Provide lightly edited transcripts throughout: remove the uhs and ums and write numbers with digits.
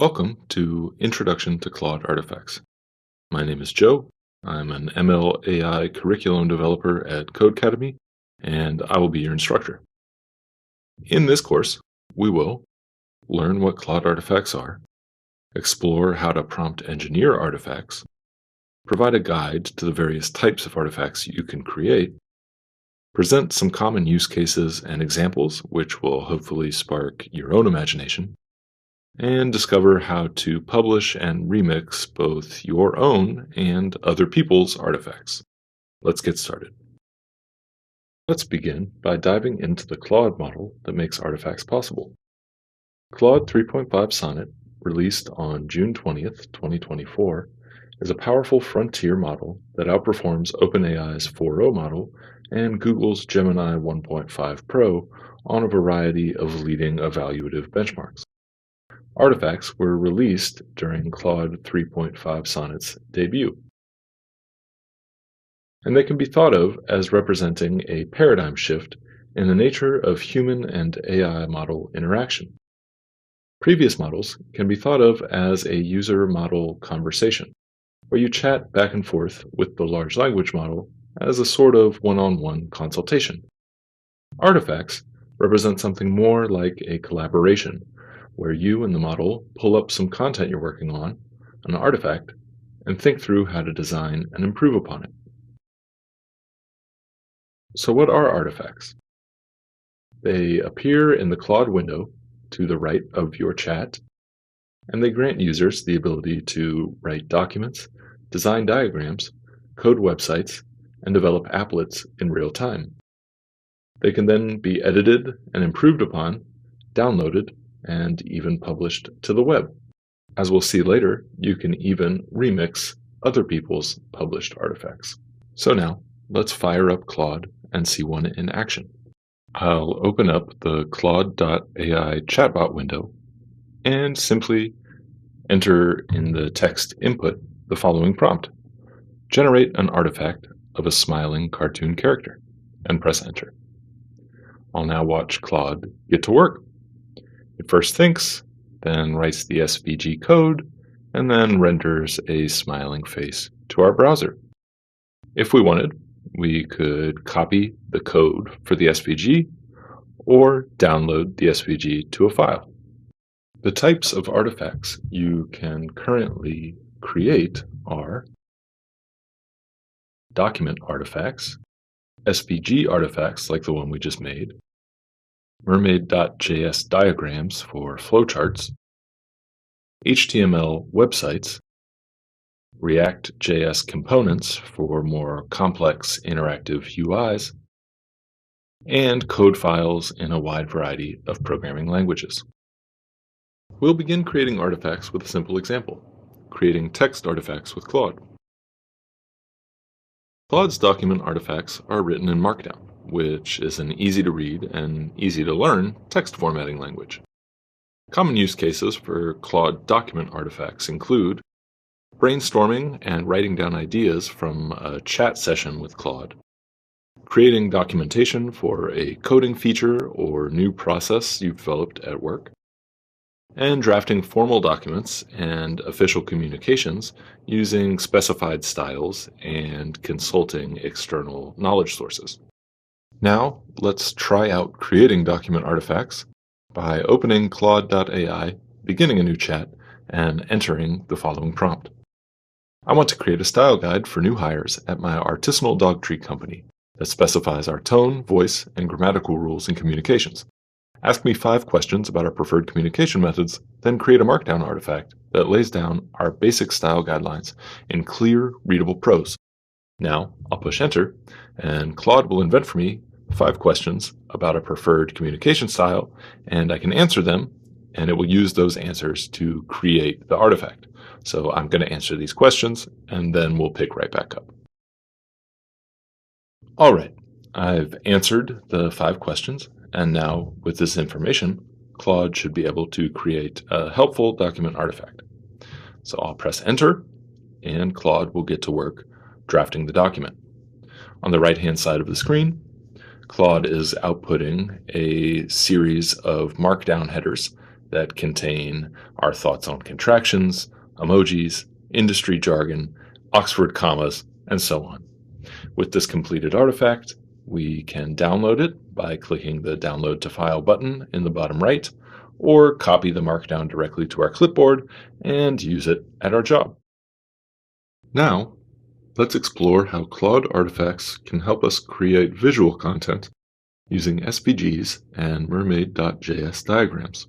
Welcome to Introduction to Claude Artifacts. My name is Joe. I'm an ML AI curriculum developer at Codecademy, and I will be your instructor. In this course, we will learn what Claude artifacts are, explore how to prompt engineer artifacts, provide a guide to the various types of artifacts you can create, present some common use cases and examples which will hopefully spark your own imagination, and discover how to publish and remix both your own and other people's artifacts. Let's get started. Let's begin by diving into the Claude model that makes artifacts possible. Claude 3.5 Sonnet, released on June 20th, 2024, is a powerful frontier model that outperforms OpenAI's 4.0 model and Google's Gemini 1.5 Pro on a variety of leading evaluative benchmarks. Artifacts were released during Claude 3.5 Sonnet's debut, and they can be thought of as representing a paradigm shift in the nature of human and AI model interaction. Previous models can be thought of as a user-model conversation, where you chat back and forth with the large language model as a sort of one-on-one consultation. Artifacts represent something more like a collaboration, where you and the model pull up some content you're working on, an artifact, and think through how to design and improve upon it. So what are artifacts? They appear in the Claude window to the right of your chat, and they grant users the ability to write documents, design diagrams, code websites, and develop applets in real time. They can then be edited and improved upon, downloaded, and even published to the web. As we'll see later, you can even remix other people's published artifacts. So now, let's fire up Claude and see one in action. I'll open up the Claude.ai chatbot window and simply enter in the text input the following prompt: generate an artifact of a smiling cartoon character, and press enter. I'll now watch Claude get to work. It first thinks, then writes the SVG code, and then renders a smiling face to our browser. If we wanted, we could copy the code for the SVG or download the SVG to a file. The types of artifacts you can currently create are document artifacts, SVG artifacts like the one we just made, Mermaid.js diagrams for flowcharts, HTML websites, React.js components for more complex interactive UIs, and code files in a wide variety of programming languages. We'll begin creating artifacts with a simple example, creating text artifacts with Claude. Claude's document artifacts are written in Markdown, which is an easy-to-read and easy-to-learn text formatting language. Common use cases for Claude document artifacts include brainstorming and writing down ideas from a chat session with Claude, creating documentation for a coding feature or new process you've developed at work, and drafting formal documents and official communications using specified styles and consulting external knowledge sources. Now, let's try out creating document artifacts by opening Claude.ai, beginning a new chat, and entering the following prompt. I want to create a style guide for new hires at my artisanal dog treat company that specifies our tone, voice, and grammatical rules in communications. Ask me 5 questions about our preferred communication methods, then create a Markdown artifact that lays down our basic style guidelines in clear, readable prose. Now, I'll push enter, and Claude will invent for me 5 questions about a preferred communication style, and I can answer them, and it will use those answers to create the artifact. So I'm going to answer these questions, and then we'll pick right back up. All right, I've answered the 5 questions, and now with this information, Claude should be able to create a helpful document artifact. So I'll press enter, and Claude will get to work drafting the document. On the right-hand side of the screen, Claude is outputting a series of Markdown headers that contain our thoughts on contractions, emojis, industry jargon, Oxford commas, and so on. With this completed artifact, we can download it by clicking the Download to File button in the bottom right, or copy the markdown directly to our clipboard and use it at our job. Now, let's explore how Claude Artifacts can help us create visual content using SVGs and mermaid.js diagrams.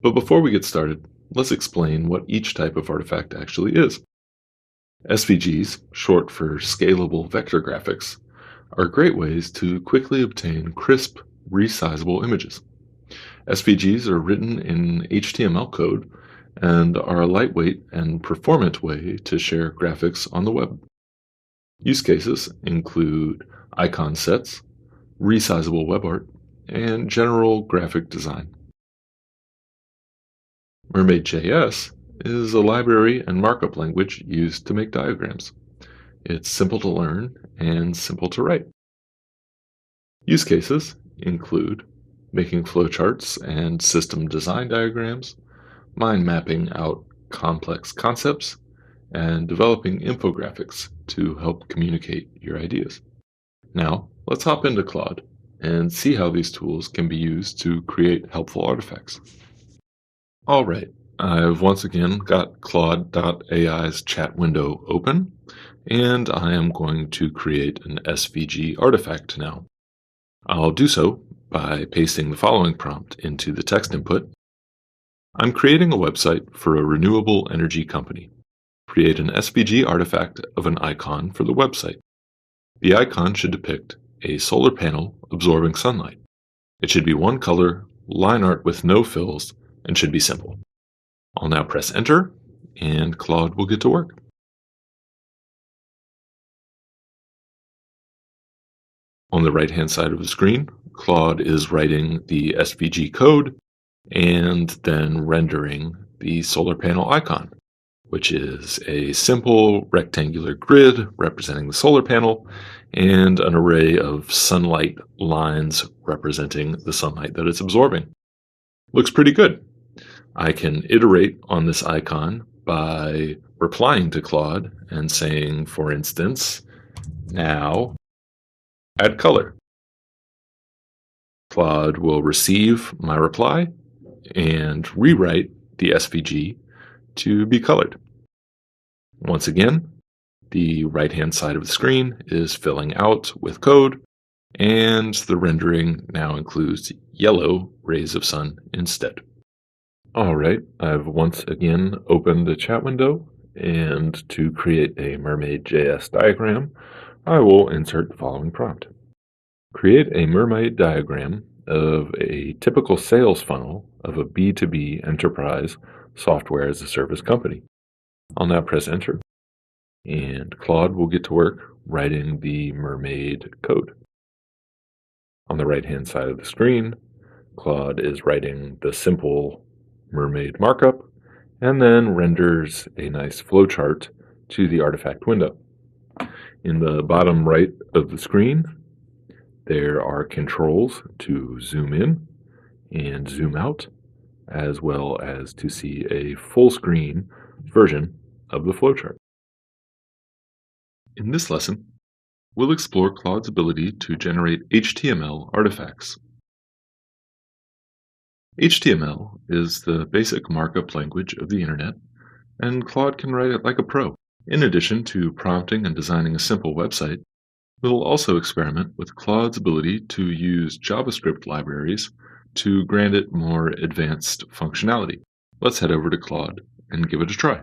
But before we get started, let's explain what each type of artifact actually is. SVGs, short for Scalable Vector Graphics, are great ways to quickly obtain crisp, resizable images. SVGs are written in HTML code and are a lightweight and performant way to share graphics on the web. Use cases include icon sets, resizable web art, and general graphic design. Mermaid.js is a library and markup language used to make diagrams. It's simple to learn and simple to write. Use cases include making flowcharts and system design diagrams, mind mapping out complex concepts, and developing infographics to help communicate your ideas. Now, let's hop into Claude and see how these tools can be used to create helpful artifacts. All right, I've once again got Claude.ai's chat window open, and I am going to create an SVG artifact now. I'll do so by pasting the following prompt into the text input. I'm creating a website for a renewable energy company. Create an SVG artifact of an icon for the website. The icon should depict a solar panel absorbing sunlight. It should be one color, line art with no fills, and should be simple. I'll now press enter, and Claude will get to work. On the right-hand side of the screen, Claude is writing the SVG code and then rendering the solar panel icon, which is a simple rectangular grid representing the solar panel and an array of sunlight lines representing the sunlight that it's absorbing. Looks pretty good. I can iterate on this icon by replying to Claude and saying, for instance, now add color. Claude will receive my reply and rewrite the SVG to be colored. Once again, the right-hand side of the screen is filling out with code, and the rendering now includes yellow rays of sun instead. All right, I've once again opened the chat window, and to create a mermaid.js diagram, I will insert the following prompt. Create a mermaid diagram of a typical sales funnel of a B2B enterprise software as a service company. I'll now press enter, and Claude will get to work writing the mermaid code. On the right-hand side of the screen, Claude is writing the simple mermaid markup and then renders a nice flowchart to the artifact window. In the bottom right of the screen, there are controls to zoom in and zoom out, as well as to see a full screen version of the flowchart. In this lesson, we'll explore Claude's ability to generate HTML artifacts. HTML is the basic markup language of the internet, and Claude can write it like a pro. In addition to prompting and designing a simple website, we'll also experiment with Claude's ability to use JavaScript libraries to grant it more advanced functionality. Let's head over to Claude and give it a try.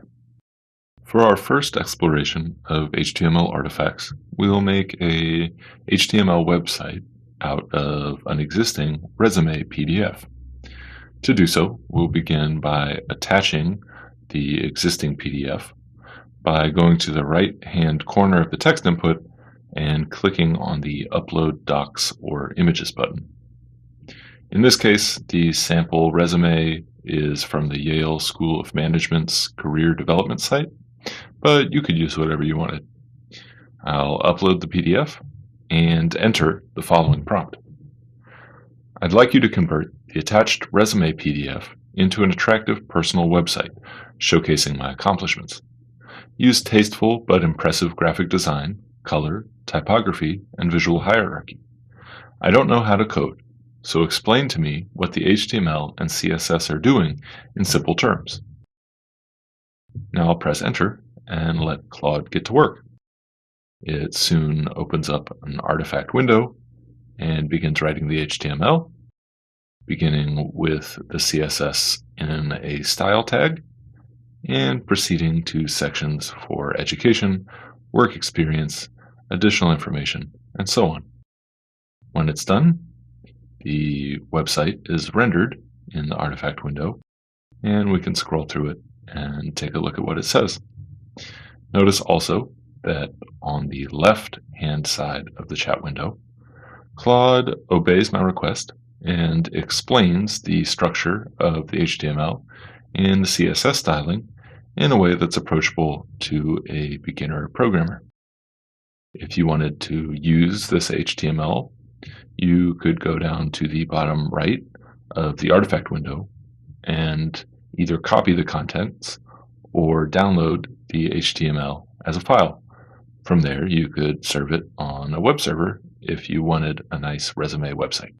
For our first exploration of HTML artifacts, we'll make a HTML website out of an existing resume PDF. To do so, we'll begin by attaching the existing PDF by going to the right-hand corner of the text input and clicking on the Upload Docs or Images button. In this case, the sample resume is from the Yale School of Management's Career Development site, but you could use whatever you wanted. I'll upload the PDF and enter the following prompt. I'd like you to convert the attached resume PDF into an attractive personal website showcasing my accomplishments. Use tasteful but impressive graphic design, color, typography, and visual hierarchy. I don't know how to code, so explain to me what the HTML and CSS are doing in simple terms. Now I'll press enter and let Claude get to work. It soon opens up an artifact window and begins writing the HTML, beginning with the CSS in a style tag and proceeding to sections for education, work experience, additional information, and so on. When it's done, the website is rendered in the artifact window, and we can scroll through it and take a look at what it says. Notice also that on the left-hand side of the chat window, Claude obeys my request and explains the structure of the HTML and the CSS styling in a way that's approachable to a beginner programmer. If you wanted to use this HTML, you could go down to the bottom right of the artifact window and either copy the contents or download the HTML as a file. From there, you could serve it on a web server if you wanted a nice resume website.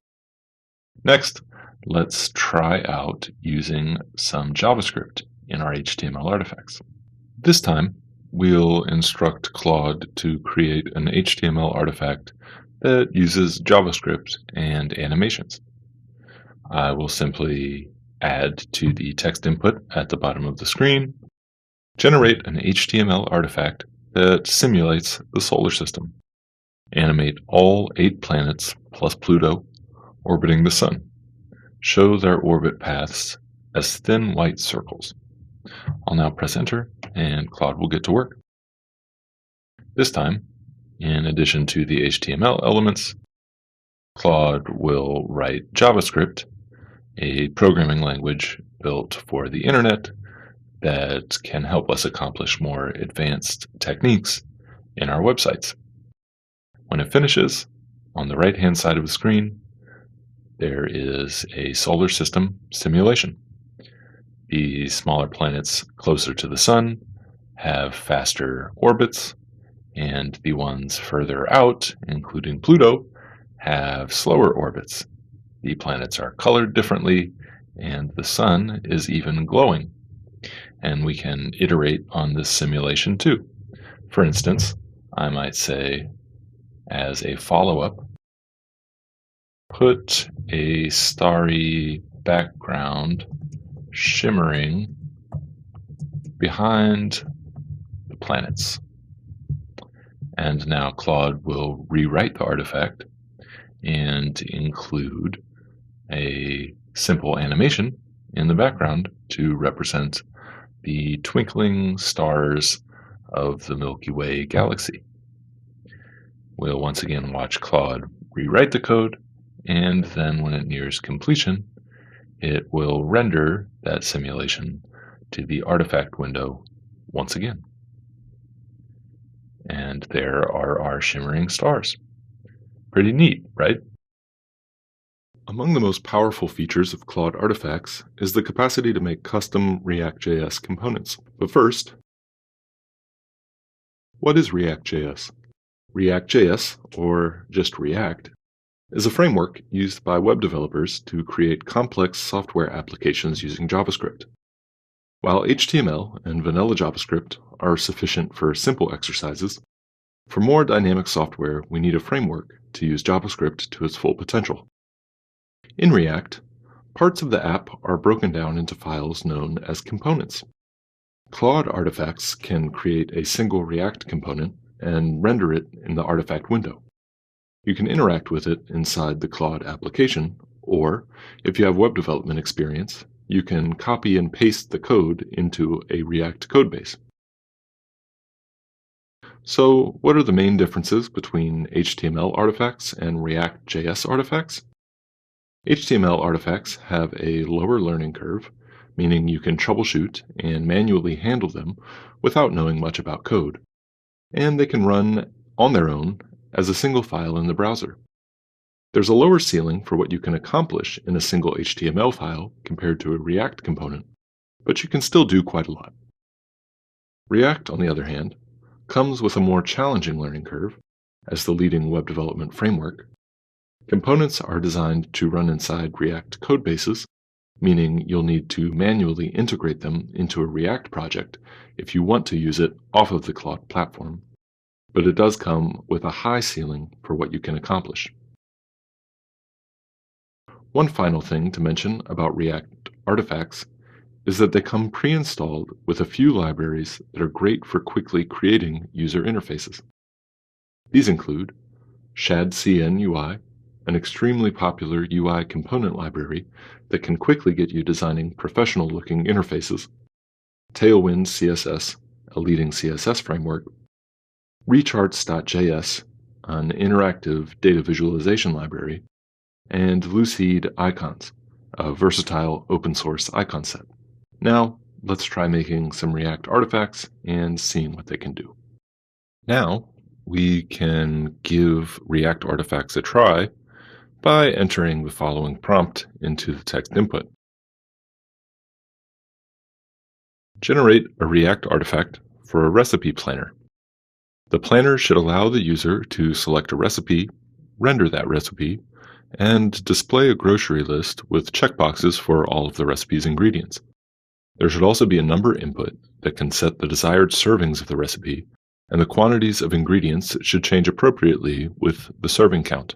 Next, let's try out using some JavaScript in our HTML artifacts. This time, we'll instruct Claude to create an HTML artifact that uses JavaScript and animations. I will simply add to the text input at the bottom of the screen, generate an HTML artifact that simulates the solar system. Animate all 8 planets plus Pluto orbiting the Sun. Show their orbit paths as thin white circles. I'll now press enter and Claude will get to work. This time, in addition to the HTML elements, Claude will write JavaScript, a programming language built for the internet that can help us accomplish more advanced techniques in our websites. When it finishes, on the right-hand side of the screen, there is a solar system simulation. The smaller planets closer to the Sun have faster orbits, and the ones further out, including Pluto, have slower orbits. The planets are colored differently, and the Sun is even glowing. And we can iterate on this simulation too. For instance, I might say, as a follow-up, put a starry background shimmering behind the planets. And now Claude will rewrite the artifact and include a simple animation in the background to represent the twinkling stars of the Milky Way galaxy. We'll once again watch Claude rewrite the code, and then when it nears completion, it will render that simulation to the artifact window once again. And there are our shimmering stars. Pretty neat, right? Among the most powerful features of Claude Artifacts is the capacity to make custom React.js components. But first, what is React.js? React.js, or just React, is a framework used by web developers to create complex software applications using JavaScript. While HTML and vanilla JavaScript are sufficient for simple exercises, for more dynamic software we need a framework to use JavaScript to its full potential. In React, parts of the app are broken down into files known as components. Claude Artifacts can create a single React component and render it in the artifact window. You can interact with it inside the Claude application, or if you have web development experience, you can copy and paste the code into a React codebase. So, what are the main differences between HTML artifacts and React.js artifacts? HTML artifacts have a lower learning curve, meaning you can troubleshoot and manually handle them without knowing much about code, and they can run on their own as a single file in the browser. There's a lower ceiling for what you can accomplish in a single HTML file compared to a React component, but you can still do quite a lot. React, on the other hand, comes with a more challenging learning curve. As the leading web development framework, components are designed to run inside React codebases, meaning you'll need to manually integrate them into a React project if you want to use it off of the Claude platform. But it does come with a high ceiling for what you can accomplish. One final thing to mention about React artifacts is that they come pre-installed with a few libraries that are great for quickly creating user interfaces. These include ShadCN UI, an extremely popular UI component library that can quickly get you designing professional-looking interfaces, Tailwind CSS, a leading CSS framework, Recharts.js, an interactive data visualization library, and Lucid Icons, a versatile open-source icon set. Now, let's try making some React artifacts and seeing what they can do. Now, we can give React artifacts a try by entering the following prompt into the text input. Generate a React artifact for a recipe planner. The planner should allow the user to select a recipe, render that recipe, and display a grocery list with checkboxes for all of the recipe's ingredients. There should also be a number input that can set the desired servings of the recipe, and the quantities of ingredients should change appropriately with the serving count.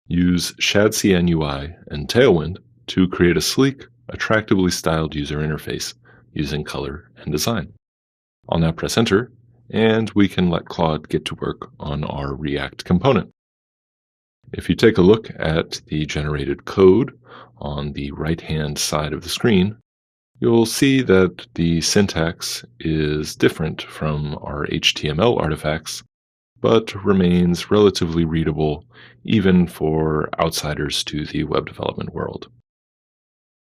Use ShadCN UI and Tailwind to create a sleek, attractively styled user interface using color and design. I'll now press Enter, and we can let Claude get to work on our React component. If you take a look at the generated code on the right-hand side of the screen, you'll see that the syntax is different from our HTML artifacts, but remains relatively readable even for outsiders to the web development world.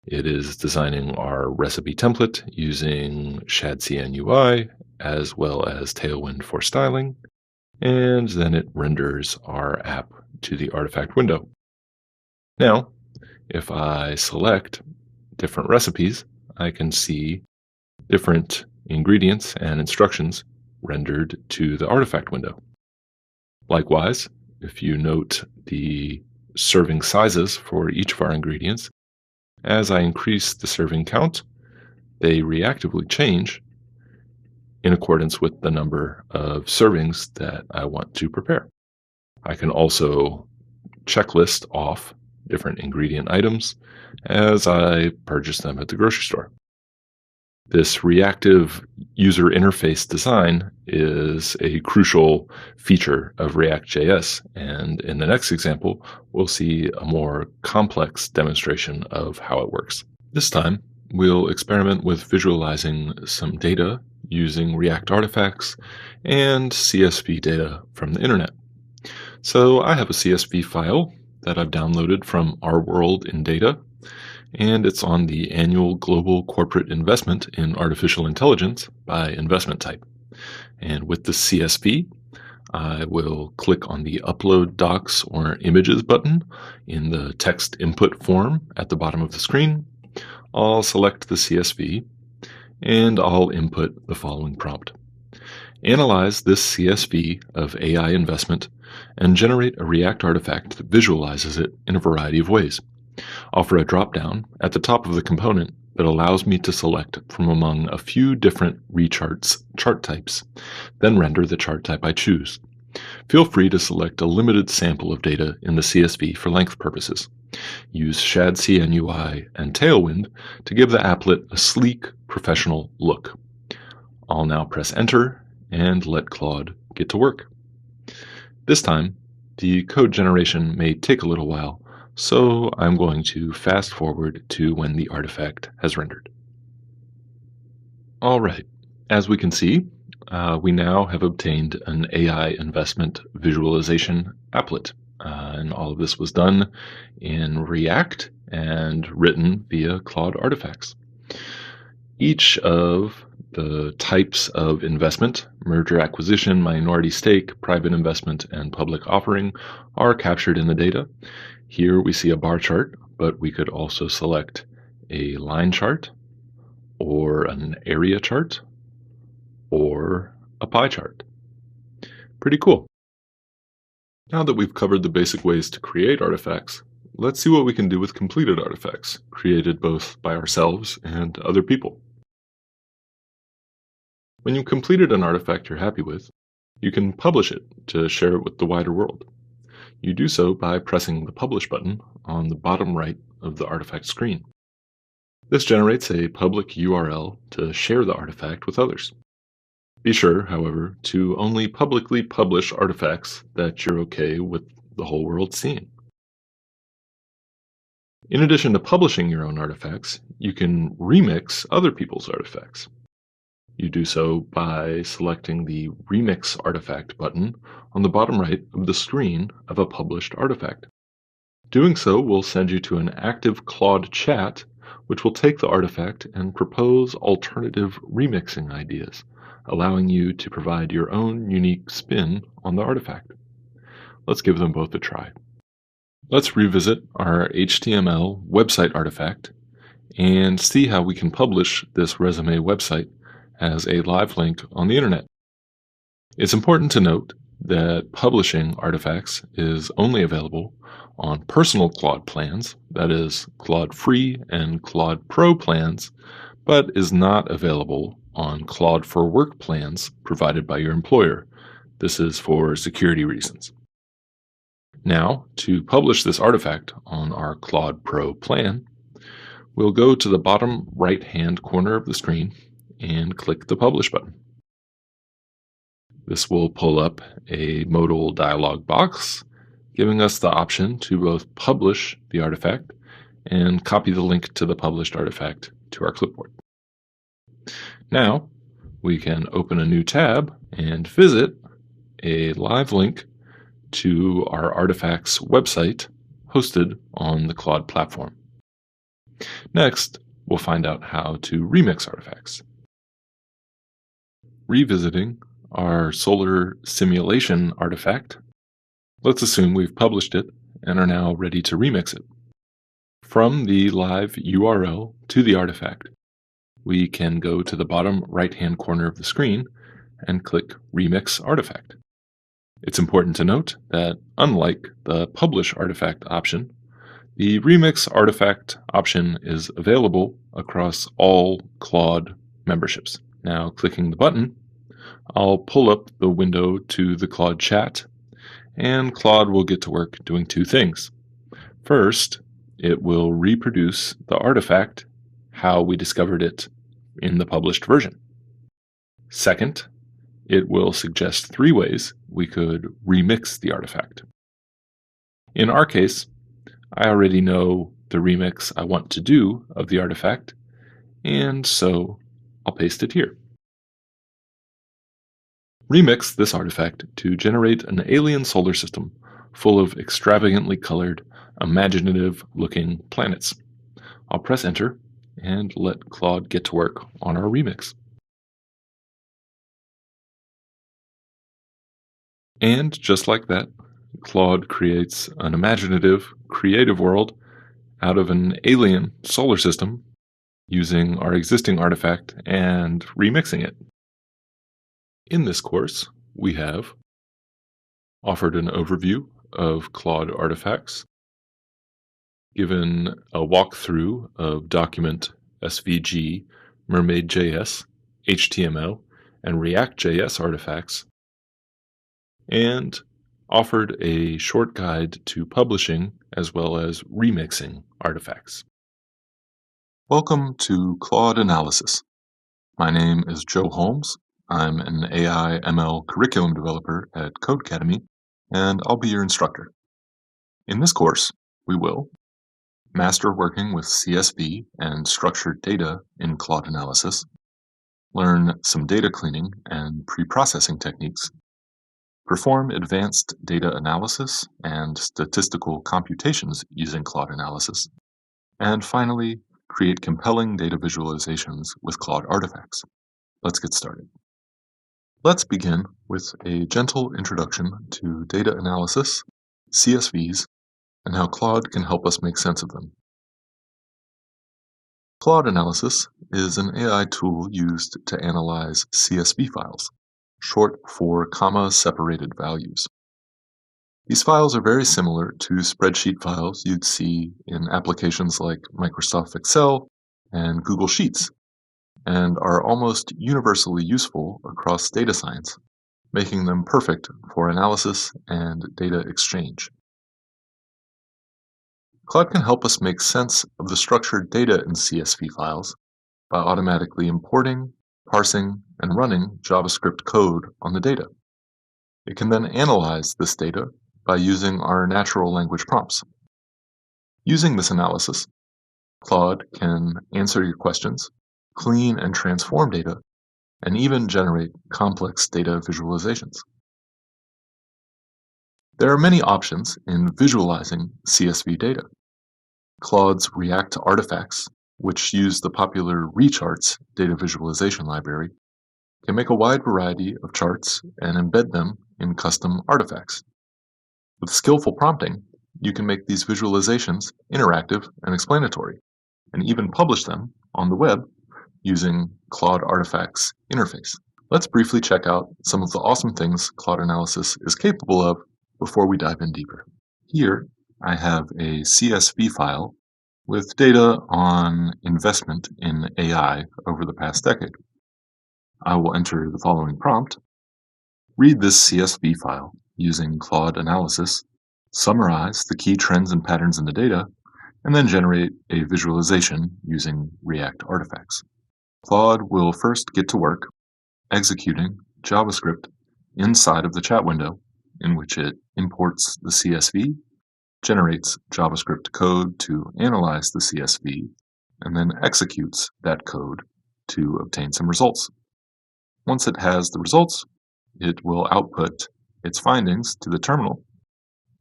It is designing our recipe template using ShadCN UI as well as Tailwind for styling, and then it renders our app to the artifact window. Now, if I select different recipes, I can see different ingredients and instructions rendered to the artifact window. Likewise, if you note the serving sizes for each of our ingredients, as I increase the serving count, they reactively change in accordance with the number of servings that I want to prepare. I can also checklist off different ingredient items as I purchase them at the grocery store. This reactive user interface design is a crucial feature of React.js, and in the next example, we'll see a more complex demonstration of how it works. This time, we'll experiment with visualizing some data using React artifacts and CSV data from the internet. So I have a CSV file that I've downloaded from Our World in Data, and it's on the Annual Global Corporate Investment in Artificial Intelligence by investment type. And with the CSV, I will click on the Upload Docs or Images button in the text input form at the bottom of the screen. I'll select the CSV, and I'll input the following prompt. Analyze this CSV of AI investment and generate a React artifact that visualizes it in a variety of ways. Offer a drop-down at the top of the component that allows me to select from among a few different recharts chart types, then render the chart type I choose. Feel free to select a limited sample of data in the CSV for length purposes. Use ShadCN UI and Tailwind to give the applet a sleek, professional look. I'll now press Enter and let Claude get to work. This time, the code generation may take a little while, so I'm going to fast forward to when the artifact has rendered. All right, as we can see, we now have obtained an AI investment visualization applet. And all of this was done in React and written via Claude Artifacts. Each of The types of investment, merger acquisition, minority stake, private investment, and public offering are captured in the data. Here we see a bar chart, but we could also select a line chart or an area chart or a pie chart. Pretty cool. Now that we've covered the basic ways to create artifacts, let's see what we can do with completed artifacts, created both by ourselves and other people. When you've completed an artifact you're happy with, you can publish it to share it with the wider world. You do so by pressing the Publish button on the bottom right of the artifact screen. This generates a public URL to share the artifact with others. Be sure, however, to only publicly publish artifacts that you're okay with the whole world seeing. In addition to publishing your own artifacts, you can remix other people's artifacts. You do so by selecting the Remix Artifact button on the bottom right of the screen of a published artifact. Doing so will send you to an active Claude chat, which will take the artifact and propose alternative remixing ideas, allowing you to provide your own unique spin on the artifact. Let's give them both a try. Let's revisit our HTML website artifact and see how we can publish this resume website as a live link on the internet. It's important to note that publishing artifacts is only available on personal Claude plans, that is, Claude Free and Claude Pro plans, but is not available on Claude for Work plans provided by your employer. This is for security reasons. Now, to publish this artifact on our Claude Pro plan, we'll go to the bottom right-hand corner of the screen and click the Publish button. This will pull up a modal dialog box, giving us the option to both publish the artifact and copy the link to the published artifact to our clipboard. Now, we can open a new tab and visit a live link to our artifacts website hosted on the Claude platform. Next, we'll find out how to remix artifacts. Revisiting our solar simulation artifact, let's assume we've published it and are now ready to remix it. From the live URL to the artifact, we can go to the bottom right-hand corner of the screen and click Remix Artifact. It's important to note that unlike the Publish Artifact option, the Remix Artifact option is available across all Claude memberships. Now, clicking the button, I'll pull up the window to the Claude chat, and Claude will get to work doing two things. First, it will reproduce the artifact how we discovered it in the published version. Second, it will suggest 3 ways we could remix the artifact. In our case, I already know the remix I want to do of the artifact, and so I'll paste it here. Remix this artifact to generate an alien solar system full of extravagantly colored, imaginative-looking planets. I'll press Enter and let Claude get to work on our remix. And just like that, Claude creates an imaginative, creative world out of an alien solar system using our existing artifact and remixing it. In this course, we have offered an overview of Claude Artifacts, given a walkthrough of document SVG, Mermaid.js, HTML, and React.js artifacts, and offered a short guide to publishing as well as remixing artifacts. Welcome to Claude Analysis. My name is Joe Holmes. I'm an AI ML curriculum developer at Codecademy, and I'll be your instructor. In this course, we will master working with CSV and structured data in Claude Analysis, learn some data cleaning and pre-processing techniques, perform advanced data analysis and statistical computations using Claude Analysis, and finally, create compelling data visualizations with Claude Artifacts. let's get started. Let's begin with a gentle introduction to data analysis, CSVs, and how Claude can help us make sense of them. Claude Analysis is an AI tool used to analyze CSV files, short for comma-separated values. These files are very similar to spreadsheet files you'd see in applications like Microsoft Excel and Google Sheets, and are almost universally useful across data science, making them perfect for analysis and data exchange. Claude can help us make sense of the structured data in CSV files by automatically importing, parsing, and running JavaScript code on the data. It can then analyze this data by using our natural language prompts. Using this analysis, Claude can answer your questions, clean and transform data, and even generate complex data visualizations. There are many options in visualizing CSV data. Claude's React Artifacts, which use the popular Recharts data visualization library, can make a wide variety of charts and embed them in custom artifacts. With skillful prompting, you can make these visualizations interactive and explanatory, and even publish them on the web using Claude Artifacts interface. Let's briefly check out some of the awesome things Claude Analysis is capable of before we dive in deeper. Here, I have a CSV file with data on investment in AI over the past decade. I will enter the following prompt: read this CSV file using Claude Analysis, summarize the key trends and patterns in the data, and then generate a visualization using React Artifacts. Claude will first get to work executing JavaScript inside of the chat window, in which it imports the CSV, generates JavaScript code to analyze the CSV, and then executes that code to obtain some results. Once it has the results, it will output its findings to the terminal,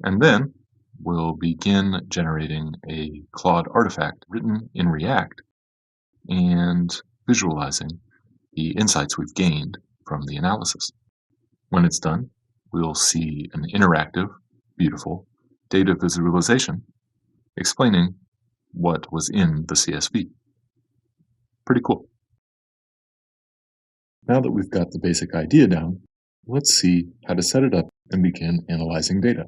and then will begin generating a Claude artifact written in React and visualizing the insights we've gained from the analysis. When it's done, we'll see an interactive, beautiful data visualization explaining what was in the CSV. Pretty cool. Now that we've got the basic idea down, let's see how to set it up and begin analyzing data.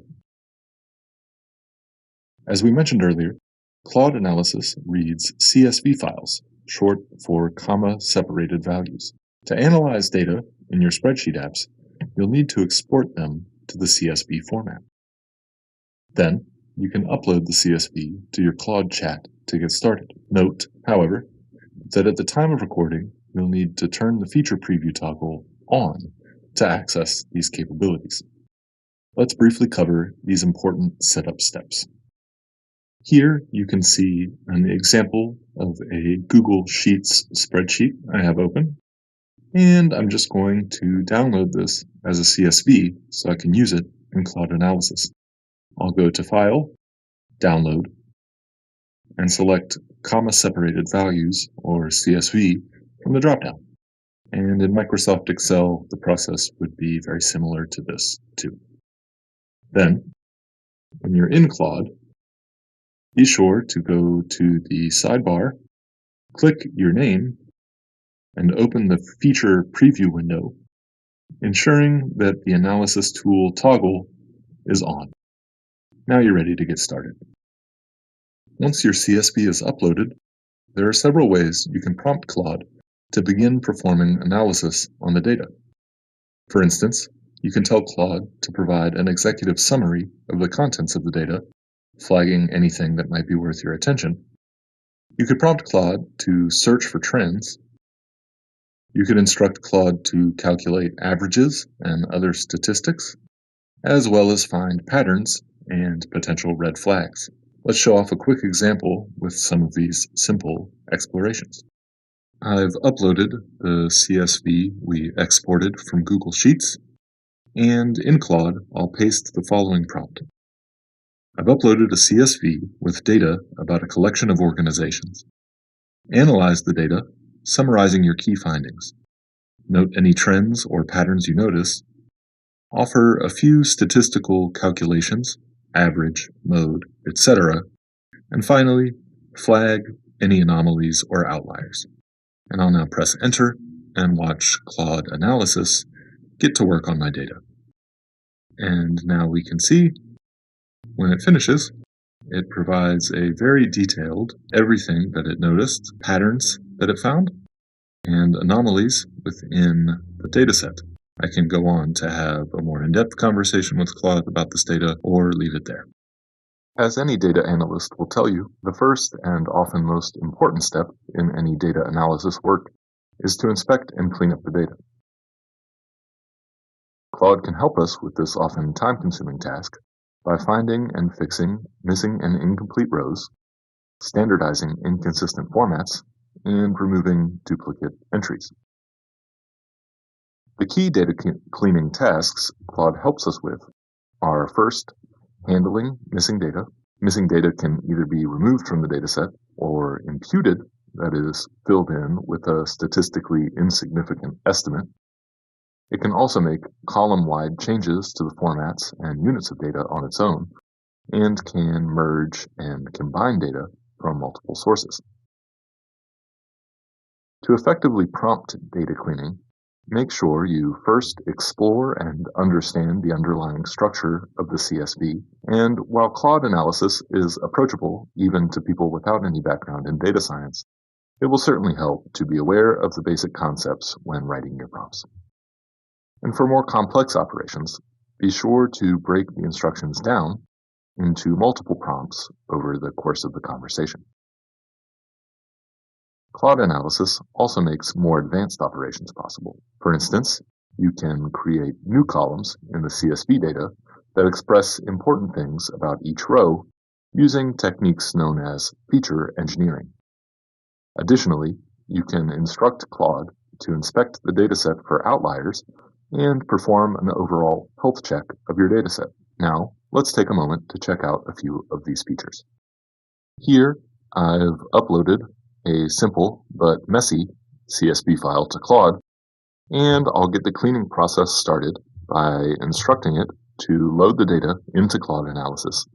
As we mentioned earlier, Claude Analysis reads CSV files, short for comma-separated values. To analyze data in your spreadsheet apps, you'll need to export them to the CSV format. Then, you can upload the CSV to your Claude chat to get started. Note, however, that at the time of recording, you'll need to turn the feature preview toggle on to access these capabilities. Let's briefly cover these important setup steps. Here you can see an example of a Google Sheets spreadsheet I have open, and I'm just going to download this as a CSV so I can use it in Claude Analysis. I'll go to File, Download, and select comma-separated values, or CSV, from the dropdown. And in Microsoft Excel, the process would be very similar to this too. Then, when you're in Claude, be sure to go to the sidebar, click your name, and open the feature preview window, ensuring that the analysis tool toggle is on. Now you're ready to get started. Once your CSV is uploaded, there are several ways you can prompt Claude to begin performing analysis on the data. For instance, you can tell Claude to provide an executive summary of the contents of the data, flagging anything that might be worth your attention. You could prompt Claude to search for trends. You could instruct Claude to calculate averages and other statistics, as well as find patterns and potential red flags. Let's show off a quick example with some of these simple explorations. I've uploaded the CSV we exported from Google Sheets, and in Claude, I'll paste the following prompt. I've uploaded a CSV with data about a collection of organizations. Analyze the data, summarizing your key findings. note any trends or patterns you notice, offer a few statistical calculations, average, mode, etc., and finally, flag any anomalies or outliers. And I'll now press Enter and watch Claude Analysis get to work on my data. And now we can see, when it finishes, it provides a very detailed everything that it noticed, patterns that it found, and anomalies within the dataset. I can go on to have a more in-depth conversation with Claude about this data or leave it there. As any data analyst will tell you, the first and often most important step in any data analysis work is to inspect and clean up the data. Claude can help us with this often time-consuming task by finding and fixing missing and incomplete rows, standardizing inconsistent formats, and removing duplicate entries. The key data cleaning tasks Claude helps us with are first, handling missing data. Missing data can either be removed from the dataset or imputed, that is, filled in with a statistically insignificant estimate. It can also make column-wide changes to the formats and units of data on its own, and can merge and combine data from multiple sources. To effectively prompt data cleaning, make sure you first explore and understand the underlying structure of the CSV, and while Claude Analysis is approachable even to people without any background in data science, it will certainly help to be aware of the basic concepts when writing your prompts. And for more complex operations, be sure to break the instructions down into multiple prompts over the course of the conversation. Claude Analysis also makes more advanced operations possible. For instance, you can create new columns in the CSV data that express important things about each row using techniques known as feature engineering. Additionally, you can instruct Claude to inspect the dataset for outliers and perform an overall health check of your dataset. Now, let's take a moment to check out a few of these features. Here, I've uploaded a simple but messy CSV file to Claude, and I'll get the cleaning process started by instructing it to load the data into Claude Analysis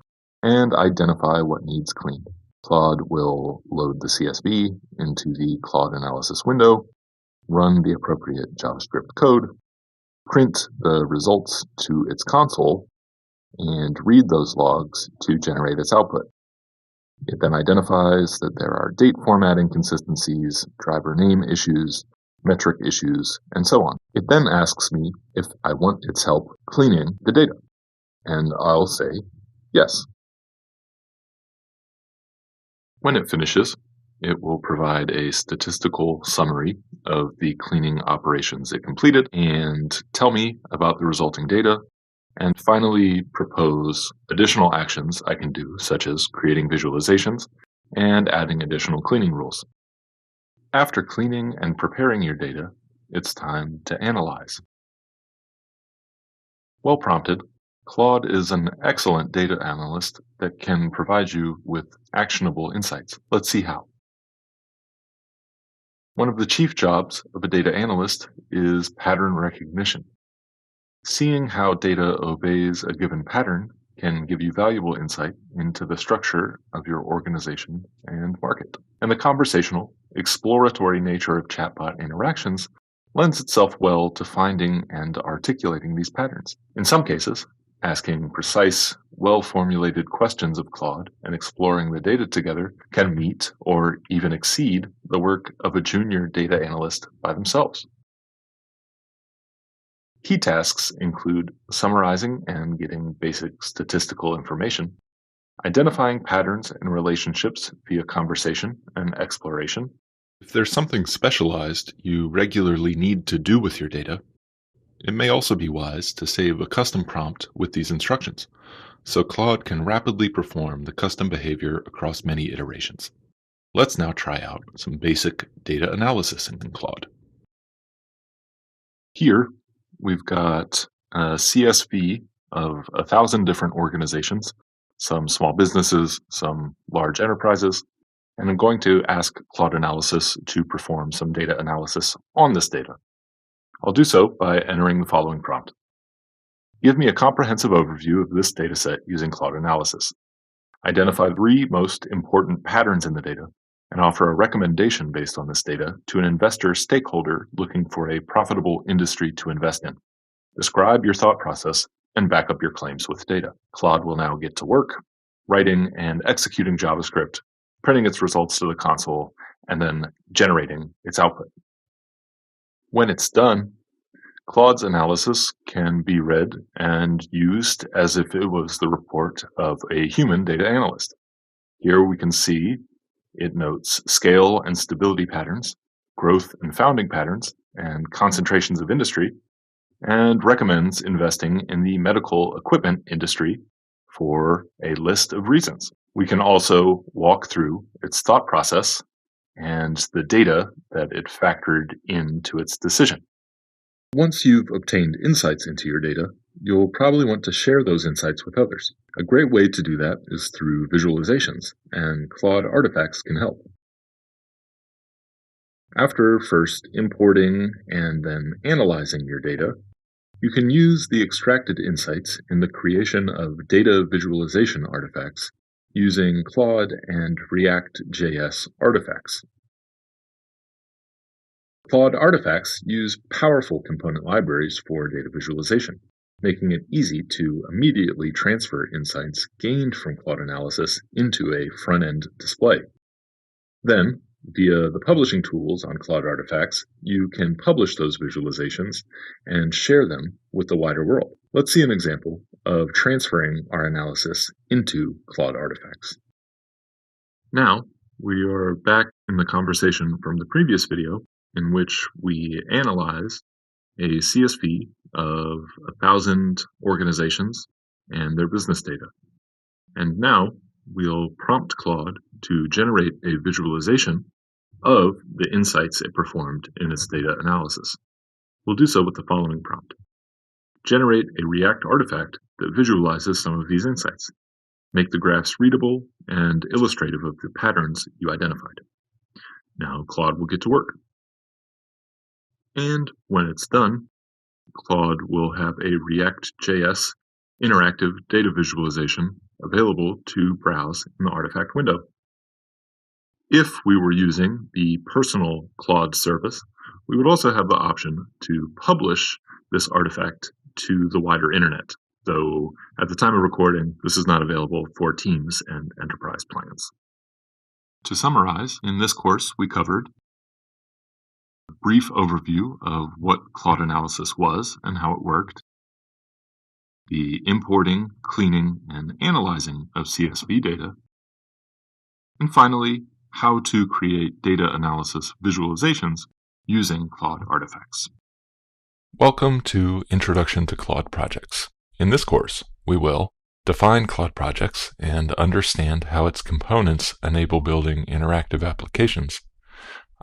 and identify what needs cleaned. Claude will load the CSV into the Claude Analysis window, run the appropriate JavaScript code, print the results to its console, and read those logs to generate its output. It then identifies that there are date format inconsistencies, driver name issues, metric issues, and so on. It then asks me if I want its help cleaning the data, and I'll say yes. When it finishes, it will provide a statistical summary of the cleaning operations it completed and tell me about the resulting data, and finally propose additional actions I can do, such as creating visualizations and adding additional cleaning rules. After cleaning and preparing your data, it's time to analyze. Well prompted, Claude is an excellent data analyst that can provide you with actionable insights. Let's see how. One of the chief jobs of a data analyst is pattern recognition. Seeing how data obeys a given pattern can give you valuable insight into the structure of your organization and market. And the conversational, exploratory nature of chatbot interactions lends itself well to finding and articulating these patterns. In some cases, asking precise, well-formulated questions of Claude and exploring the data together can meet or even exceed the work of a junior data analyst by themselves. Key tasks include summarizing and getting basic statistical information, identifying patterns and relationships via conversation and exploration. If there's something specialized you regularly need to do with your data, it may also be wise to save a custom prompt with these instructions, so Claude can rapidly perform the custom behavior across many iterations. Let's now try out some basic data analysis in Claude. Here, we've got a CSV of 1,000 different organizations, some small businesses, some large enterprises, and I'm going to ask Claude Analysis to perform some data analysis on this data. I'll do so by entering the following prompt. Give me a comprehensive overview of this dataset using Claude Analysis. Identify the 3 most important patterns in the data and offer a recommendation based on this data to an investor stakeholder looking for a profitable industry to invest in. Describe your thought process and back up your claims with data. Claude will now get to work, writing and executing JavaScript, printing its results to the console, and then generating its output. When it's done, Claude's analysis can be read and used as if it was the report of a human data analyst. Here we can see it notes scale and stability patterns, growth and founding patterns, and concentrations of industry, and recommends investing in the medical equipment industry for a list of reasons. We can also walk through its thought process and the data that it factored into its decision. Once you've obtained insights into your data, you'll probably want to share those insights with others. A great way to do that is through visualizations, and Claude Artifacts can help. After first importing and then analyzing your data, you can use the extracted insights in the creation of data visualization artifacts using Claude and React.js Artifacts. Claude Artifacts use powerful component libraries for data visualization, making it easy to immediately transfer insights gained from Claude Analysis into a front-end display. Then, via the publishing tools on Claude Artifacts, you can publish those visualizations and share them with the wider world. Let's see an example of transferring our analysis into Claude Artifacts. Now, we are back in the conversation from the previous video in which we analyzed a CSV of 1,000 organizations and their business data. And now we'll prompt Claude to generate a visualization of the insights it performed in its data analysis. We'll do so with the following prompt. Generate a React artifact that visualizes some of these insights. Make the graphs readable and illustrative of the patterns you identified. Now Claude will get to work. And when it's done, Claude will have a React.js interactive data visualization available to browse in the artifact window. If we were using the personal Claude service, we would also have the option to publish this artifact to the wider internet, though at the time of recording, this is not available for Teams and enterprise plans. To summarize, in this course, we covered a brief overview of what Claude Analysis was and how it worked, the importing, cleaning, and analyzing of CSV data, and finally, how to create data analysis visualizations using Claude Artifacts. Welcome to Introduction to Claude Projects. In this course, we will define Claude Projects and understand how its components enable building interactive applications,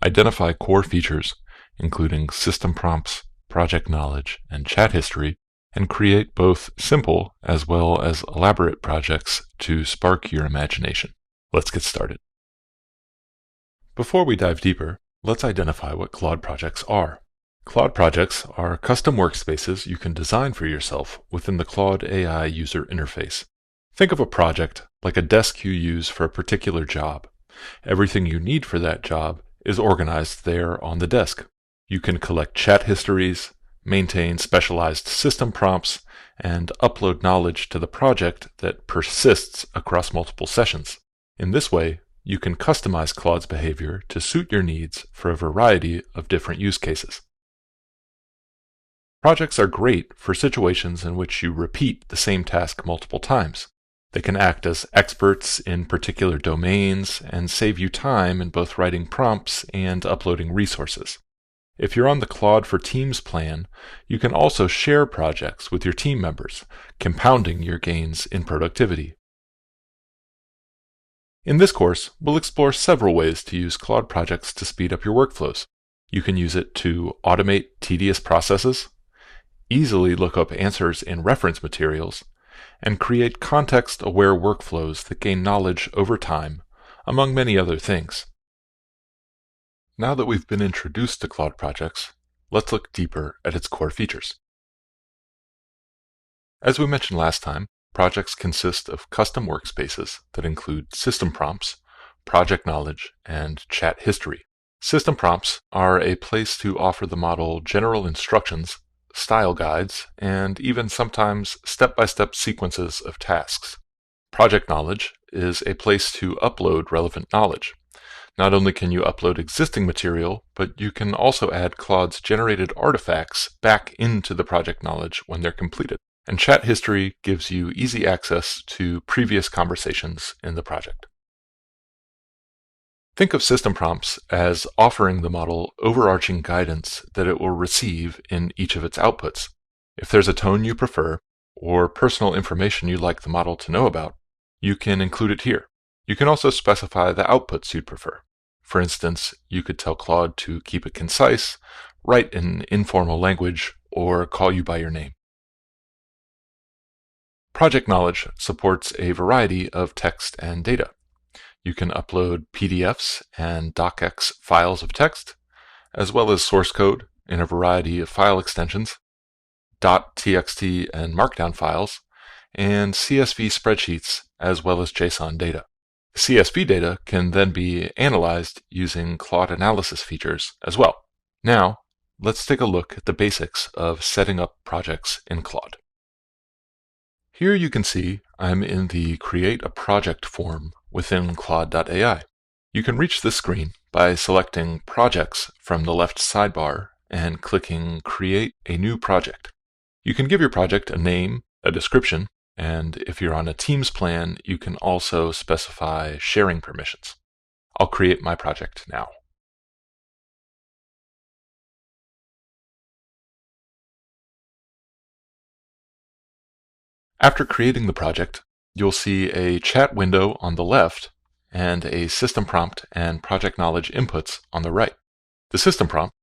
identify core features, including system prompts, project knowledge, and chat history, and create both simple as well as elaborate projects to spark your imagination. Let's get started. Before we dive deeper, let's identify what Claude Projects are. Claude Projects are custom workspaces you can design for yourself within the Claude AI user interface. Think of a project like a desk you use for a particular job. Everything you need for that job is organized there on the desk. You can collect chat histories, maintain specialized system prompts, and upload knowledge to the project that persists across multiple sessions. In this way, you can customize Claude's behavior to suit your needs for a variety of different use cases. Projects are great for situations in which you repeat the same task multiple times. They can act as experts in particular domains and save you time in both writing prompts and uploading resources. If you're on the Claude for Teams plan, you can also share projects with your team members, compounding your gains in productivity. In this course, we'll explore several ways to use Claude Projects to speed up your workflows. You can use it to automate tedious processes, easily look up answers in reference materials, and create context-aware workflows that gain knowledge over time, among many other things. Now that we've been introduced to Claude Projects, let's look deeper at its core features. As we mentioned last time, projects consist of custom workspaces that include system prompts, project knowledge, and chat history. System prompts are a place to offer the model general instructions, style guides, and even sometimes step-by-step sequences of tasks. Project knowledge is a place to upload relevant knowledge. Not only can you upload existing material, but you can also add Claude's generated artifacts back into the project knowledge when they're completed. And chat history gives you easy access to previous conversations in the project. Think of system prompts as offering the model overarching guidance that it will receive in each of its outputs. If there's a tone you prefer, or personal information you'd like the model to know about, you can include it here. You can also specify the outputs you'd prefer. For instance, you could tell Claude to keep it concise, write in informal language, or call you by your name. Project knowledge supports a variety of text and data. You can upload PDFs and docx files of text, as well as source code in a variety of file extensions, .txt and markdown files, and CSV spreadsheets, as well as JSON data. CSV data can then be analyzed using Claude analysis features as well. Now, let's take a look at the basics of setting up projects in Claude. Here you can see I'm in the Create a Project form within Claude AI. You can reach this screen by selecting Projects from the left sidebar and clicking Create a New Project. You can give your project a name, a description, and if you're on a Teams plan, you can also specify sharing permissions. I'll create my project now. After creating the project, you'll see a chat window on the left and a system prompt and project knowledge inputs on the right. The system prompt,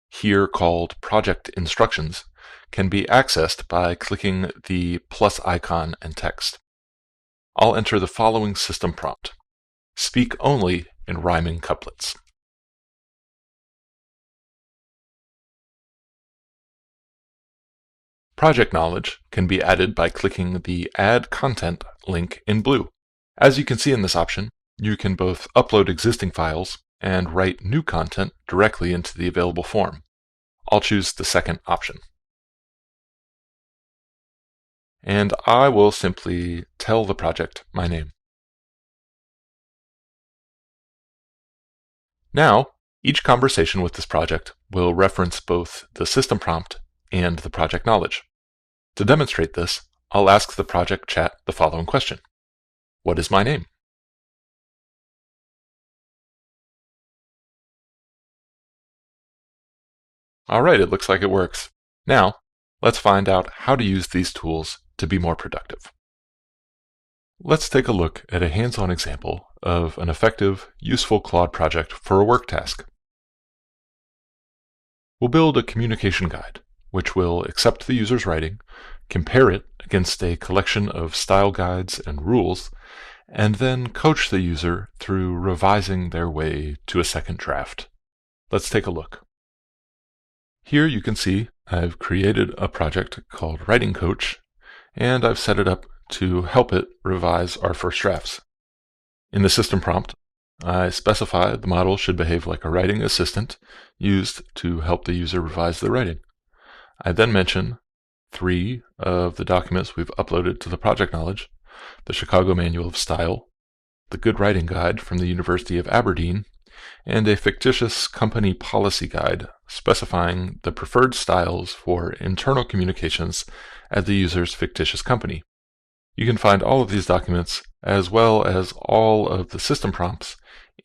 here called Project Instructions, can be accessed by clicking the plus icon and text. I'll enter the following system prompt: speak only in rhyming couplets. Project knowledge can be added by clicking the Add Content link in blue. As you can see in this option, you can both upload existing files and write new content directly into the available form. I'll choose the second option. And I will simply tell the project my name. Now, each conversation with this project will reference both the system prompt and the project knowledge. To demonstrate this, I'll ask the project chat the following question: what is my name? Alright, it looks like it works. Now, let's find out how to use these tools to be more productive. Let's take a look at a hands-on example of an effective, useful Claude project for a work task. We'll build a communication guide, which will accept the user's writing, compare it against a collection of style guides and rules, and then coach the user through revising their way to a second draft. Let's take a look. Here you can see I've created a project called Writing Coach, and I've set it up to help it revise our first drafts. In the system prompt, I specify the model should behave like a writing assistant used to help the user revise their writing. I then mention 3 of the documents we've uploaded to the project knowledge: the Chicago Manual of Style, the Good Writing Guide from the University of Aberdeen, and a fictitious company policy guide specifying the preferred styles for internal communications at the user's fictitious company. You can find all of these documents, as well as all of the system prompts,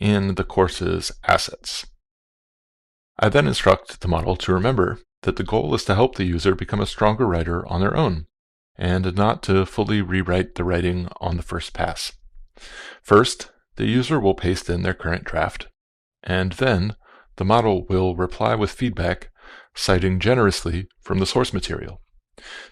in the course's assets. I then instruct the model to remember that the goal is to help the user become a stronger writer on their own, and not to fully rewrite the writing on the first pass. First, the user will paste in their current draft, and then the model will reply with feedback, citing generously from the source material.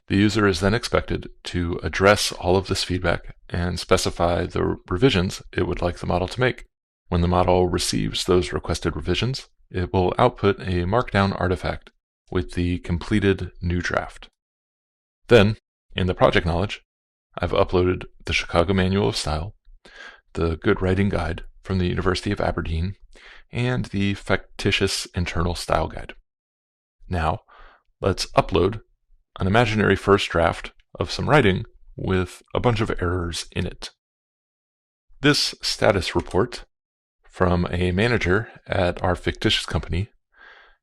The user is then expected to address all of this feedback and specify the revisions it would like the model to make. When the model receives those requested revisions, it will output a markdown artifact with the completed new draft. Then, in the project knowledge, I've uploaded the Chicago Manual of Style, the Good Writing Guide from the University of Aberdeen, and the Factitious Internal Style Guide. Now, let's upload an imaginary first draft of some writing with a bunch of errors in it. This status report from a manager at our fictitious company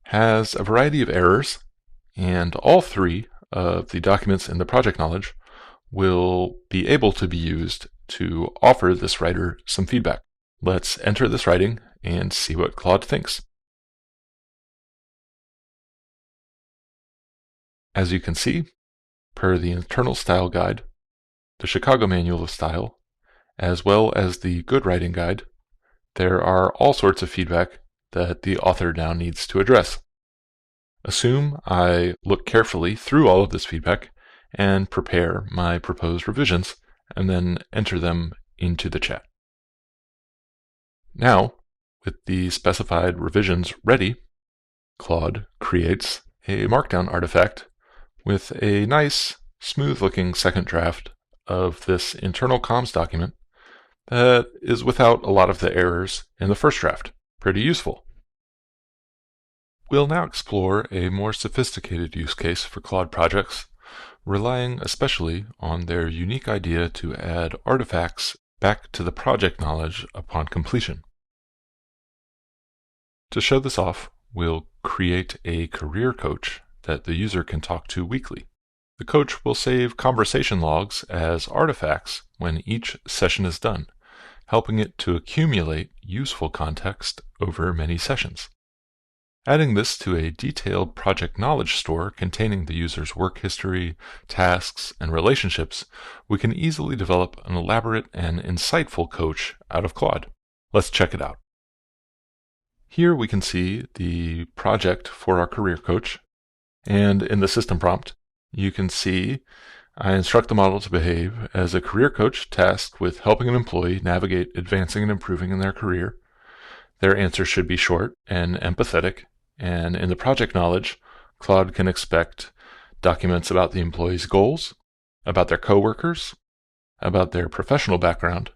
has a variety of errors, and all three of the documents in the project knowledge will be able to be used to offer this writer some feedback. Let's enter this writing and see what Claude thinks. As you can see, per the Internal Style Guide, the Chicago Manual of Style, as well as the Good Writing Guide, there are all sorts of feedback that the author now needs to address. Assume I look carefully through all of this feedback and prepare my proposed revisions, and then enter them into the chat. Now, with the specified revisions ready, Claude creates a Markdown artifact with a nice, smooth-looking second draft of this internal comms document that is without a lot of the errors in the first draft. Pretty useful. We'll now explore a more sophisticated use case for Claude Projects, relying especially on their unique idea to add artifacts back to the project knowledge upon completion. To show this off, we'll create a career coach that the user can talk to weekly. The coach will save conversation logs as artifacts when each session is done, helping it to accumulate useful context over many sessions. Adding this to a detailed project knowledge store containing the user's work history, tasks, and relationships, we can easily develop an elaborate and insightful coach out of Claude. Let's check it out. Here we can see the project for our career coach, and in the system prompt, you can see I instruct the model to behave as a career coach tasked with helping an employee navigate advancing and improving in their career. Their answer should be short and empathetic, and in the project knowledge, Claude can expect documents about the employee's goals, about their coworkers, about their professional background,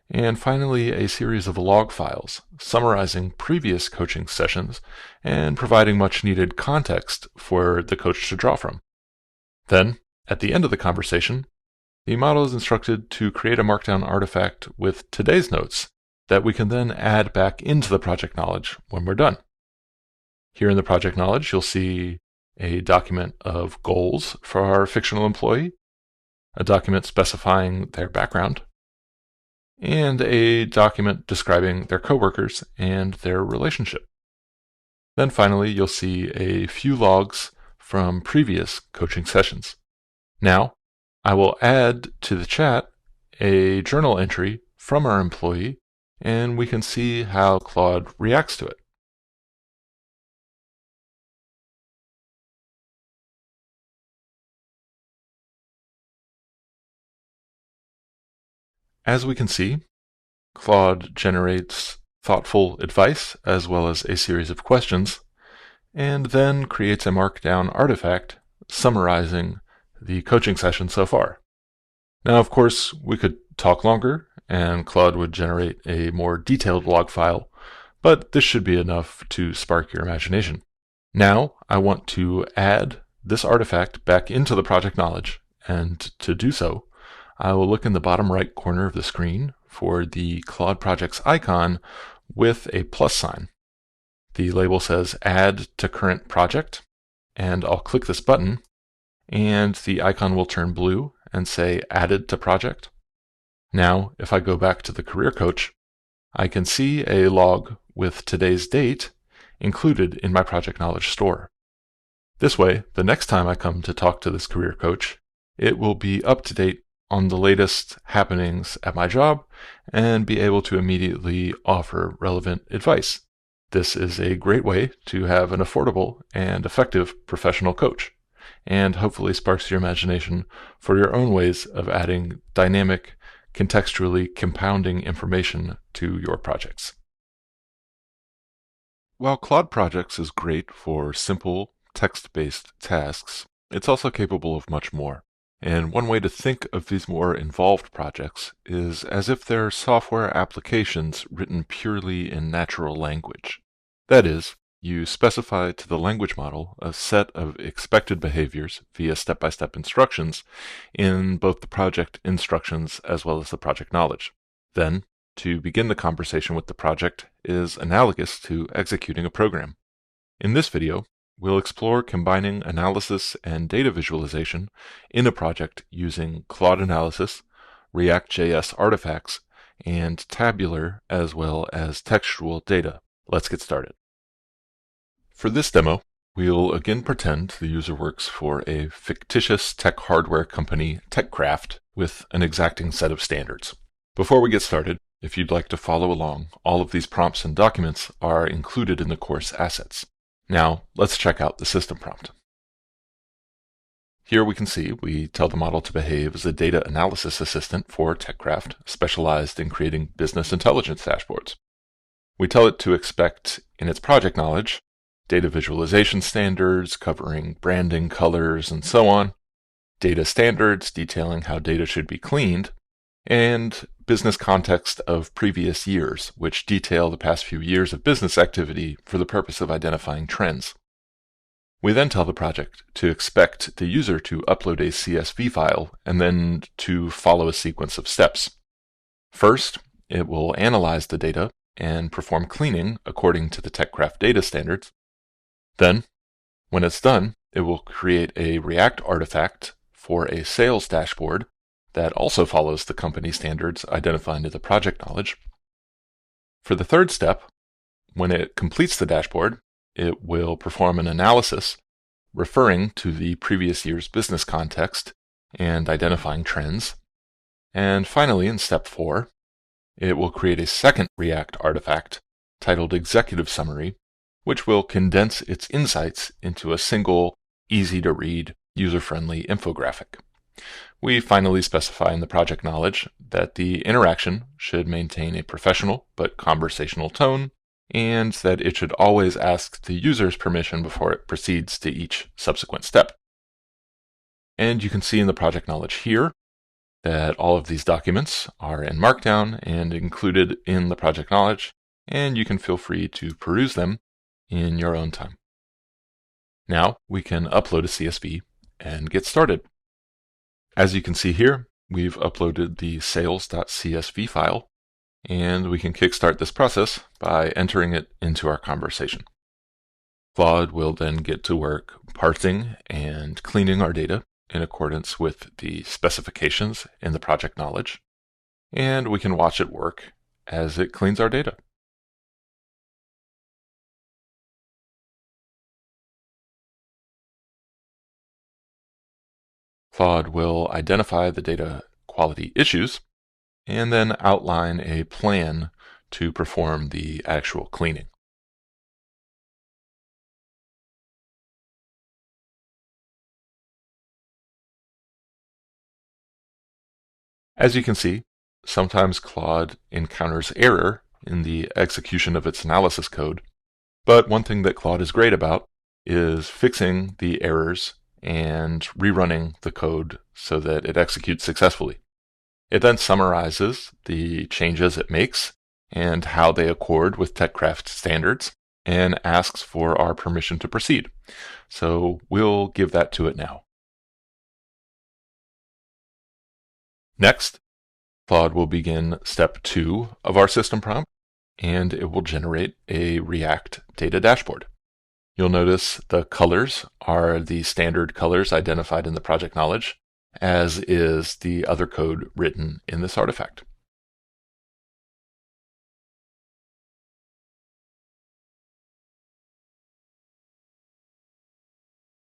and finally a series of log files summarizing previous coaching sessions and providing much needed context for the coach to draw from. Then, at the end of the conversation, the model is instructed to create a Markdown artifact with today's notes that we can then add back into the project knowledge when we're done. Here in the project knowledge, you'll see a document of goals for our fictional employee, a document specifying their background, and a document describing their coworkers and their relationship. Then finally, you'll see a few logs from previous coaching sessions. Now, I will add to the chat a journal entry from our employee, and we can see how Claude reacts to it. As we can see, Claude generates thoughtful advice as well as a series of questions, and then creates a Markdown artifact summarizing the coaching session so far. Now, of course, we could talk longer, and Claude would generate a more detailed log file, but this should be enough to spark your imagination. Now, I want to add this artifact back into the project knowledge, and to do so, I will look in the bottom right corner of the screen for the Claude Projects icon with a plus sign. The label says Add to Current Project, and I'll click this button, and the icon will turn blue and say Added to Project. Now, if I go back to the Career Coach, I can see a log with today's date included in my project knowledge store. This way, the next time I come to talk to this Career Coach, it will be up to date on the latest happenings at my job and be able to immediately offer relevant advice. This is a great way to have an affordable and effective professional coach, and hopefully sparks your imagination for your own ways of adding dynamic, contextually compounding information to your projects. While Claude Projects is great for simple, text-based tasks, it's also capable of much more. And one way to think of these more involved projects is as if they're software applications written purely in natural language. That is, you specify to the language model a set of expected behaviors via step-by-step instructions in both the project instructions as well as the project knowledge. Then, to begin the conversation with the project is analogous to executing a program. In this video, we'll explore combining analysis and data visualization in a project using Claude Analysis, React.js Artifacts, and tabular as well as textual data. Let's get started. For this demo, we'll again pretend the user works for a fictitious tech hardware company, TechCraft, with an exacting set of standards. Before we get started, if you'd like to follow along, all of these prompts and documents are included in the course assets. Now, let's check out the system prompt. Here we can see we tell the model to behave as a data analysis assistant for TechCraft, specialized in creating business intelligence dashboards. We tell it to expect, in its project knowledge, data visualization standards covering branding, colors, and so on, data standards detailing how data should be cleaned, and business context of previous years, which detail the past few years of business activity for the purpose of identifying trends. We then tell the project to expect the user to upload a CSV file and then to follow a sequence of steps. First, it will analyze the data and perform cleaning according to the TechCraft data standards. Then, when it's done, it will create a React artifact for a sales dashboard that also follows the company standards identified in the project knowledge. For the third step, when it completes the dashboard, it will perform an analysis referring to the previous year's business context and identifying trends. And finally, in step 4, it will create a second React artifact titled Executive Summary, which will condense its insights into a single, easy-to-read, user-friendly infographic. We finally specify in the project knowledge that the interaction should maintain a professional but conversational tone, and that it should always ask the user's permission before it proceeds to each subsequent step. And you can see in the project knowledge here that all of these documents are in Markdown and included in the project knowledge, and you can feel free to peruse them in your own time. Now we can upload a CSV and get started. As you can see here, we've uploaded the sales.csv file, and we can kickstart this process by entering it into our conversation. Claude will then get to work parsing and cleaning our data in accordance with the specifications in the project knowledge, and we can watch it work as it cleans our data. Claude will identify the data quality issues and then outline a plan to perform the actual cleaning. As you can see, sometimes Claude encounters error in the execution of its analysis code, but one thing that Claude is great about is fixing the errors and rerunning the code so that it executes successfully. It then summarizes the changes it makes and how they accord with TechCraft standards and asks for our permission to proceed. So we'll give that to it now. Next, Claude will begin step 2 of our system prompt, and it will generate a React data dashboard. You'll notice the colors are the standard colors identified in the project knowledge, as is the other code written in this artifact.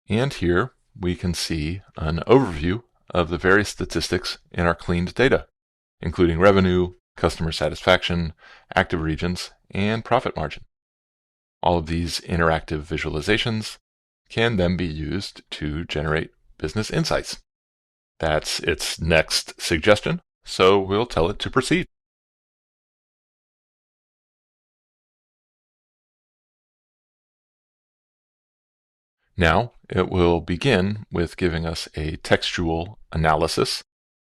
And here we can see an overview of the various statistics in our cleaned data, including revenue, customer satisfaction, active regions, and profit margin. All of these interactive visualizations can then be used to generate business insights. That's its next suggestion, so we'll tell it to proceed. Now, it will begin with giving us a textual analysis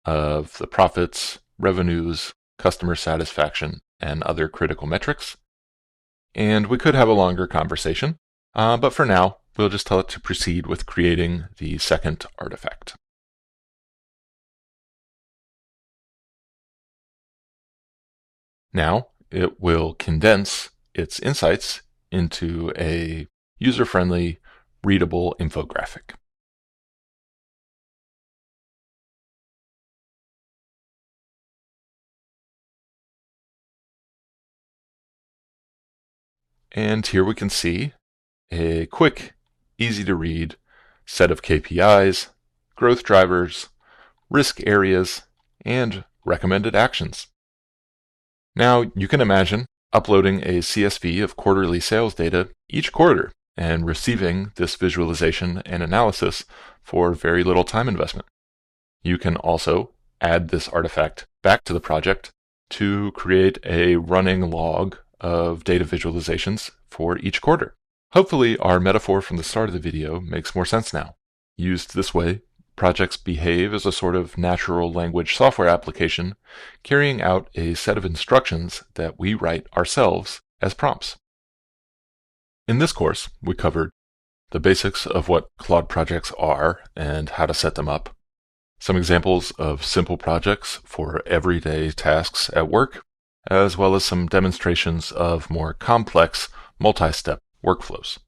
of the profits, revenues, customer satisfaction, and other critical metrics. And we could have a longer conversation, but for now, we'll just tell it to proceed with creating the second artifact. Now, it will condense its insights into a user-friendly, readable infographic. And here we can see a quick, easy-to-read set of KPIs, growth drivers, risk areas, and recommended actions. Now, you can imagine uploading a CSV of quarterly sales data each quarter and receiving this visualization and analysis for very little time investment. You can also add this artifact back to the project to create a running log of data visualizations for each quarter. Hopefully, our metaphor from the start of the video makes more sense now. Used this way, projects behave as a sort of natural language software application, carrying out a set of instructions that we write ourselves as prompts. In this course, we covered the basics of what Claude projects are and how to set them up, some examples of simple projects for everyday tasks at work, as well as some demonstrations of more complex multi-step workflows.